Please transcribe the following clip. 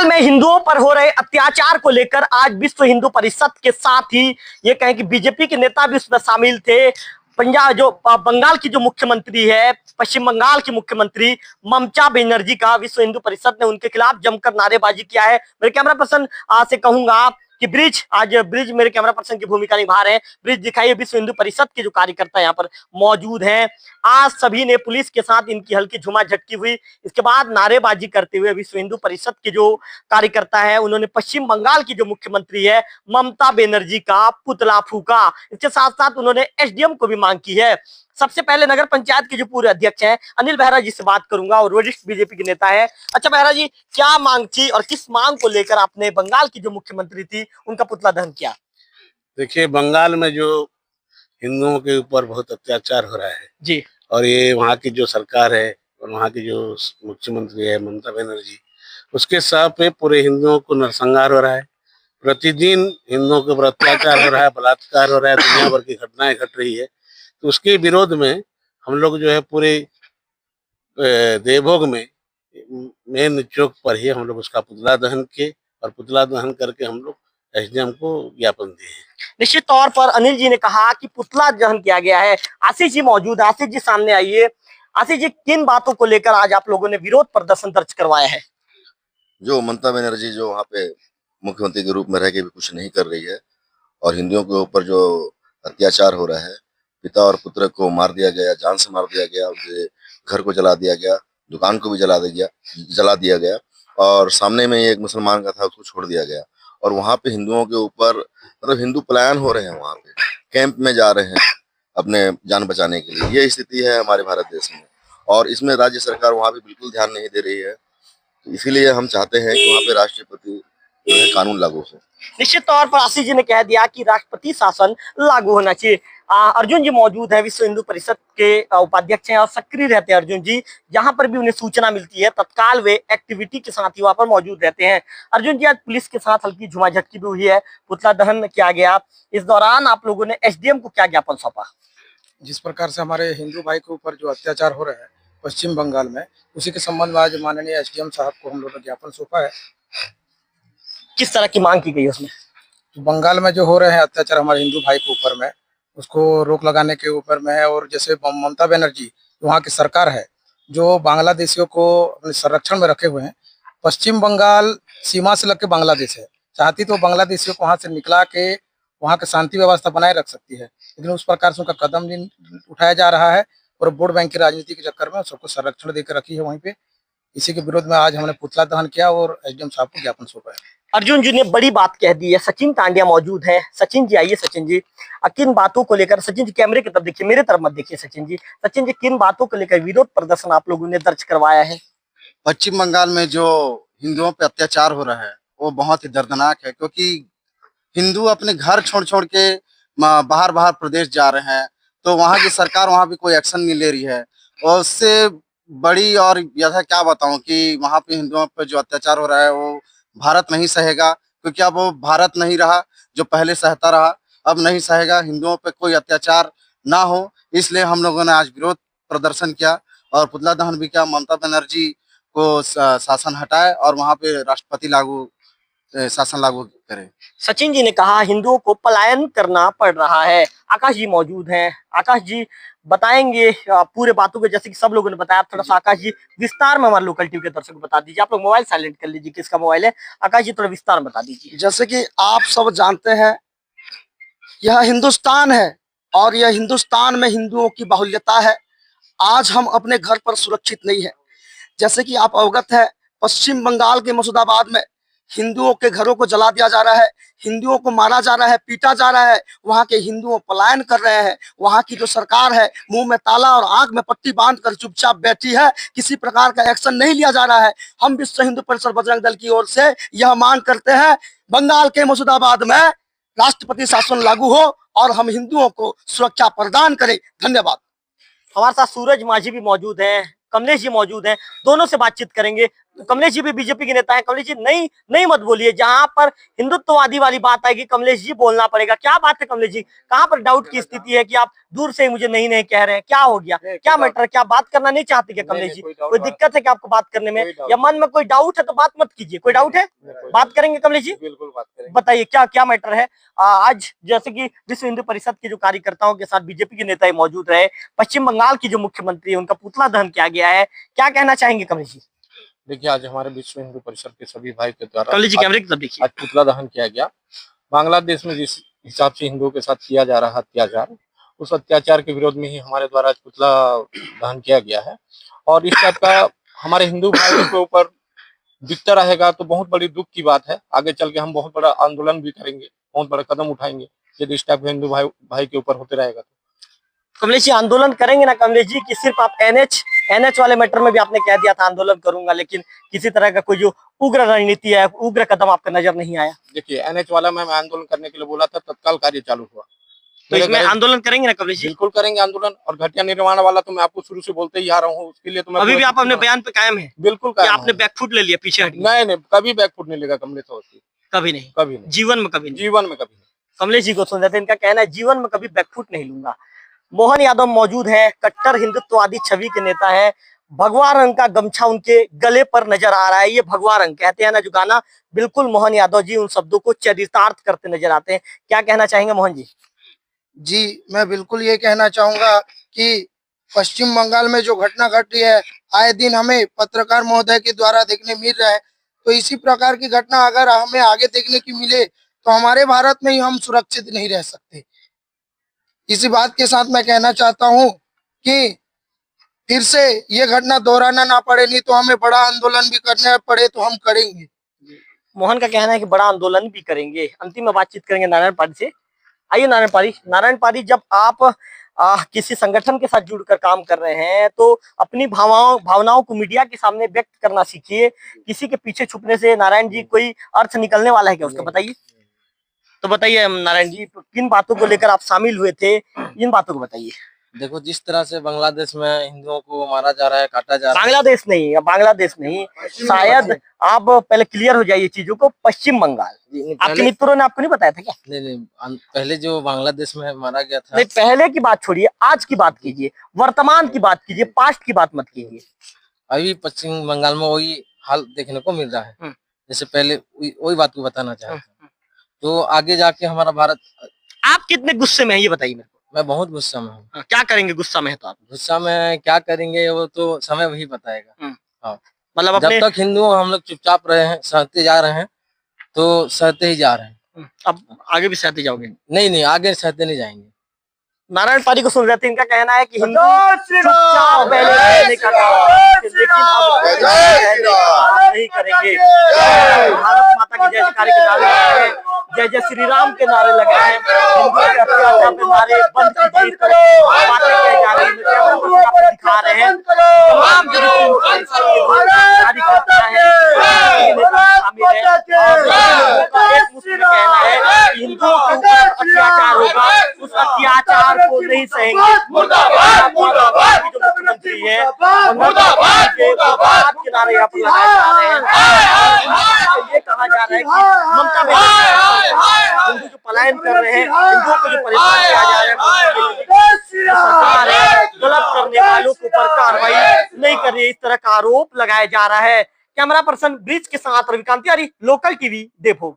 बंगाल में हिंदुओं पर हो रहे अत्याचार को लेकर आज विश्व हिंदू परिषद के साथ ही ये कहें कि बीजेपी के नेता भी उसमें शामिल थे। पंजाब जो बंगाल की जो मुख्यमंत्री है, पश्चिम बंगाल की मुख्यमंत्री ममता बनर्जी का विश्व हिंदू परिषद ने उनके खिलाफ जमकर नारेबाजी किया है। मेरे कैमरा पर्सन से कहूंगा कि ब्रिज मेरे कैमरा पर्सन की भूमिका निभा रहे हैं। ब्रिज दिखाइए, विश्व हिंदू परिषद के जो कार्यकर्ता यहाँ पर मौजूद हैं। आज सभी ने पुलिस के साथ इनकी हल्की झुमाझटकी हुई। इसके बाद नारेबाजी करते हुए विश्व हिंदू परिषद के जो कार्यकर्ता है उन्होंने पश्चिम बंगाल की जो मुख्यमंत्री है ममता बनर्जी का पुतला फूका। इसके साथ साथ उन्होंने एसडीएम को भी मांग की है। सबसे पहले नगर पंचायत के जो पूर्व अध्यक्ष हैं अनिल बेहरा जी से बात करूंगा और वरिष्ठ बीजेपी के नेता है। अच्छा बेहरा जी, क्या मांग थी और किस मांग को लेकर आपने बंगाल की जो मुख्यमंत्री थी उनका पुतला दहन किया? देखिए, बंगाल में जो हिंदुओं के ऊपर बहुत अत्याचार हो रहा है जी, और ये वहाँ की जो सरकार है और वहाँ की जो मुख्यमंत्री है ममता बनर्जी, उसके साथ पे पूरे हिंदुओं को नरसंहार हो रहा है। प्रतिदिन हिंदुओं के ऊपर अत्याचार हो रहा है, बलात्कार हो रहा है, दुनिया भर की घटनाएं घट रही है। तो उसके विरोध में हम लोग जो है पूरे देवभोग में मेन चौक पर ही हम लोग उसका पुतला दहन किए और पुतला दहन करके हम लोग एसडीएम को ज्ञापन दिए। निश्चित तौर पर अनिल जी ने कहा कि पुतला दहन किया गया है। आशीष जी मौजूद है, आशीष जी सामने आइए। आशीष जी, किन बातों को लेकर आज आप लोगों ने विरोध प्रदर्शन दर्ज करवाया है? जो ममता बनर्जी जो वहाँ पे मुख्यमंत्री के रूप में रह के भी कुछ नहीं कर रही है और हिंदुओं के ऊपर जो अत्याचार हो रहा है, पिता और पुत्र को मार दिया गया, जान से मार दिया गया, उनके घर को जला दिया गया, दुकान को भी जला दिया गया और सामने में एक मुसलमान का था उसको छोड़ दिया गया और वहाँ पे हिंदुओं के ऊपर मतलब हिंदू पलायन हो रहे हैं, वहाँ पे कैंप में जा रहे हैं अपने जान बचाने के लिए। ये स्थिति है हमारे भारत देश में और इसमें राज्य सरकार वहाँ भी बिल्कुल ध्यान नहीं दे रही है। तो इसीलिए हम चाहते हैं कि वहाँ पे राष्ट्रपति जो है कानून लागू हो। निश्चित तौर पर आशीष जी ने कह दिया कि राष्ट्रपति शासन लागू होना चाहिए। अर्जुन जी मौजूद है, विश्व हिंदू परिषद के उपाध्यक्ष हैं और सक्रिय रहते हैं अर्जुन जी। जहां पर भी उन्हें सूचना मिलती है तत्काल वे एक्टिविटी के साथ ही वहां पर मौजूद रहते हैं। अर्जुन जी, आज पुलिस के साथ हल्की झुमाझटकी भी हुई है, पुतला दहन किया गया। इस दौरान आप लोगों ने एसडीएम को क्या ज्ञापन सौंपा? जिस प्रकार से हमारे हिंदू भाई के ऊपर जो अत्याचार हो रहे हैं पश्चिम बंगाल में, उसी के संबंध में आज माननीय एसडीएम साहब को हम लोगों ने ज्ञापन सौंपा है। किस तरह की मांग की गई उसमें? तो बंगाल में जो हो रहे हैं अत्याचार हमारे हिंदू भाई के ऊपर में, उसको रोक लगाने के ऊपर में है। और जैसे ममता बनर्जी वहाँ की सरकार है जो बांग्लादेशियों को अपने संरक्षण में रखे हुए हैं। पश्चिम बंगाल सीमा से लग के बांग्लादेश है, चाहती तो बांग्लादेशियों को वहाँ से निकला के वहाँ की शांति व्यवस्था बनाए रख सकती है, लेकिन उस प्रकार से उनका कदम नहीं उठाया जा रहा है और वोट बैंक की राजनीति के चक्कर में सबको संरक्षण देकर रखी है वहीं पे। इसी के विरोध में आज हमने पुतला दहन किया और एसडीएम साहब को ज्ञापन सौंपा है। अर्जुन जी ने बड़ी बात कह दी है। सचिन तांडिया मौजूद है। सचिन जी आइए। सचिन जी, किन बातों को लेकर, सचिन जी कैमरे की तरफ देखिए, मेरे तरफ मत देखिए। सचिन जी, किन बातों को लेकर विरोध प्रदर्शन आप लोगों ने दर्ज करवाया है? पश्चिम बंगाल में जो हिंदुओं पे अत्याचार हो रहा है वो बहुत ही दर्दनाक है, क्योंकि हिंदू अपने घर छोड़ छोड़ के बाहर बाहर प्रदेश जा रहे हैं, तो वहाँ की सरकार वहाँ भी कोई एक्शन नहीं ले रही है। और उससे बड़ी और यथा क्या बताऊं कि वहाँ पे हिंदुओं पे जो अत्याचार हो रहा है वो भारत नहीं सहेगा, क्योंकि अब वो भारत नहीं रहा जो पहले सहता रहा, अब नहीं सहेगा। हिंदुओं पे कोई अत्याचार ना हो, इसलिए हम लोगों ने आज विरोध प्रदर्शन किया और पुतला दहन भी किया। ममता बनर्जी को शासन हटाए और वहाँ पे राष्ट्रपति शासन लागू करे। सचिन जी ने कहा हिंदुओं को पलायन करना पड़ रहा है। आकाश जी मौजूद हैं। आकाश जी बताएंगे पूरे बातों को, जैसे कि सब लोगों ने बताया। थोड़ा सा आकाश जी विस्तार में हमारे लोकल टीवी के दर्शकों को बता दीजिए। आप लोग मोबाइल साइलेंट कर लीजिए, किसका मोबाइल है। आकाश जी थोड़ा विस्तार में बता दीजिए। जैसे कि आप सब जानते हैं यह हिंदुस्तान है और यह हिंदुस्तान में हिंदुओं की बाहुल्यता है। आज हम अपने घर पर सुरक्षित नहीं है। जैसे कि आप अवगत है, पश्चिम बंगाल के मुर्शिदाबाद में हिंदुओं के घरों को जला दिया जा रहा है, हिंदुओं को मारा जा रहा है, पीटा जा रहा है। वहाँ के हिंदुओं पलायन कर रहे हैं। वहाँ की जो सरकार है मुंह में ताला और आंख में पट्टी बांधकर चुपचाप बैठी है, किसी प्रकार का एक्शन नहीं लिया जा रहा है। हम विश्व हिंदू परिषद बजरंग दल की ओर से यह मांग करते हैं, बंगाल के मुर्शिदाबाद में राष्ट्रपति शासन लागू हो और हम हिंदुओं को सुरक्षा प्रदान करें। धन्यवाद। हमारे साथ सूरज माझी भी मौजूद है, कमलेश जी मौजूद हैं, दोनों से बातचीत करेंगे। कमलेश जी भी बीजेपी के नेता हैं। कमलेश जी नहीं नहीं मत बोलिए, जहां पर हिंदुत्ववादी वाली बात आएगी कमलेश जी बोलना पड़ेगा। क्या बात है कमलेश जी, कहां पर डाउट की स्थिति है कि आप दूर से ही मुझे नहीं नहीं कह रहे हैं? क्या हो गया, क्या मैटर, क्या बात करना नहीं चाहते क्या कमलेश जी? कोई दिक्कत है क्या आपको बात करने में, या मन में कोई डाउट है तो बात मत कीजिए। कोई डाउट है, बात करेंगे कमलेश जी, बिल्कुल बात करेंगे। बताइए क्या क्या मैटर है। आज जैसे कि विश्व हिंदू परिषद के जो कार्यकर्ताओं के साथ बीजेपी के नेता मौजूद रहे, पश्चिम बंगाल की जो मुख्यमंत्री है उनका पुतला दहन किया गया है, क्या कहना चाहेंगे कमलेश जी? देखिए, आज हमारे विश्व हिंदू परिषद के सभी भाई के द्वारा कमलेश जी कैमरे की तरफ देखिए। आज पुतला दहन किया गया। बांग्लादेश में जिस हिसाब से हिंदुओं के साथ किया जा रहा है अत्याचार, उस अत्याचार के विरोध में ही हमारे द्वारा आज पुतला दहन किया गया है। और इस टाइप का हमारे हिंदू भाइयों के ऊपर दिखता रहेगा तो बहुत बड़ी दुख की बात है। आगे चल के हम बहुत बड़ा आंदोलन भी करेंगे, बहुत बड़ा कदम उठाएंगे यदि इस टाइप के हिंदू भाई के ऊपर होते रहेगा। कमलेश जी आंदोलन करेंगे ना कमलेश जी, कि सिर्फ आप एनएच वाले मैटर में भी आपने कह दिया था आंदोलन करूंगा, लेकिन किसी तरह का कोई जो उग्र रणनीति है, उग्र कदम आपका नजर नहीं आया? देखिए, एनएच वाला मैं आंदोलन करने के लिए बोला था, तत्काल कार्य चालू हुआ। तो इसमें आंदोलन करेंगे ना कमलेश जी? बिल्कुल करेंगे आंदोलन। और घटिया निर्माण वाला तो मैं आपको शुरू से बोलते ही आ रहा हूँ, उसके लिए तो मैं अभी भी आप अपने बयान पे कायम है? बिल्कुल कि आपने बैकफुट ले लिया, पीछे हट गए? नहीं, कभी बैकफुट नहीं लेगा कमलेश अवस्थी, कभी नहीं, कभी नहीं, जीवन में कभी नहीं, जीवन में कभी नहीं। कमलेश जी को सुन जाते, इनका कहना है जीवन में कभी बैकफुट नहीं लूंगा। मोहन यादव मौजूद है, कट्टर हिंदुत्ववादी छवि के नेता है। भगवा रंग का गमछा उनके गले पर नजर आ रहा है, ये भगवा रंग कहते हैं ना जो गाना, बिल्कुल मोहन यादव जी उन शब्दों को चरितार्थ करते नजर आते हैं। क्या कहना चाहेंगे मोहन जी? जी, मैं बिल्कुल ये कहना चाहूंगा कि पश्चिम बंगाल में जो घटना घटी है, आए दिन हमें पत्रकार महोदय के द्वारा देखने मिल रहा है, तो इसी प्रकार की घटना अगर हमें आगे देखने की मिले तो हमारे भारत में ही हम सुरक्षित नहीं रह सकते। इसी बात के साथ मैं कहना चाहता हूं कि फिर से ये घटना दोहराना ना पड़े, नहीं तो हमें बड़ा आंदोलन भी करना पड़े तो हम करेंगे। मोहन का कहना है कि बड़ा आंदोलन भी करेंगे। अंतिम में बातचीत करेंगे नारायण पारी से। आइए नारायण पारी, जब आप किसी संगठन के साथ जुड़कर काम कर रहे हैं तो अपनी भावनाओं को मीडिया के सामने व्यक्त करना सीखिए। किसी के पीछे छुपने से नारायण जी कोई अर्थ निकलने वाला है क्या उसका, बताइए तो। बताइए नारायण जी, किन बातों को लेकर आप शामिल हुए थे, इन बातों को बताइए। देखो, जिस तरह से बांग्लादेश में हिंदुओं को मारा जा रहा है, काटा जा रहा है। बांग्लादेश नहीं, शायद आप पहले क्लियर हो जाइए चीजों को। पश्चिम बंगाल, आपके मित्रों ने आपको नहीं बताया था क्या? नहीं, पहले जो बांग्लादेश में मारा गया था। नहीं, पहले की बात छोड़िए, आज की बात कीजिए, वर्तमान की बात कीजिए, पास्ट की बात मत कीजिए। अभी पश्चिम बंगाल में वही हाल देखने को मिल रहा है जैसे पहले, वही बात को बताना चाहता हूँ। तो आगे जाके हमारा भारत। आप कितने गुस्से में हैं ये बताइए मेरे को। मैं बहुत गुस्सा में हूँ। क्या करेंगे गुस्सा में है तो आप? गुस्सा में क्या करेंगे वो तो समय वही बताएगा। हाँ, मतलब जब तक हिंदू हम लोग चुपचाप रहे हैं, सहते जा रहे हैं तो सहते ही जा रहे हैं। अब आगे भी सहते जाओगे? नहीं, आगे सहते नहीं जाएंगे। नारायण पारी को सुन रहे थे, इनका कहना है कि हिंदू चुपचाप पहले रहने का काम, लेकिन अब नहीं करेंगे। भारत माता की जय जयकार के नारे लगाए, जय जय श्री राम के नारे लगाए, हिंदुओं के अत्याचार के नारे बंद कीजिए, बातें कही जा रही है, आपको दिखा रहे हैं। तमाम जो कार्यकर्ता है शामिल है, एक मुस्लिम कहना है कि हिंदुओं के ऊपर अत्याचार होगा, उस अत्याचार को नहीं सहेंगे। मुर्दाबाद जो मुख्यमंत्री है, मुर्दाबाद के नारे यहाँ पर लगाए जा रहे हैं। ये कहा जा रहा है कि ममता बनर्जी हिंदू जो पलायन कर रहे हैं, हिंदुओं को जो परेशान किया जा रहा है, सरकार है गलत करने वालों के ऊपर कार्रवाई नहीं कर रही है, इस तरह का आरोप लगाया जा रहा है। कैमरा पर्सन ब्रिज के साथ रविकांत तिवारी, लोकल टीवी, देवभोग।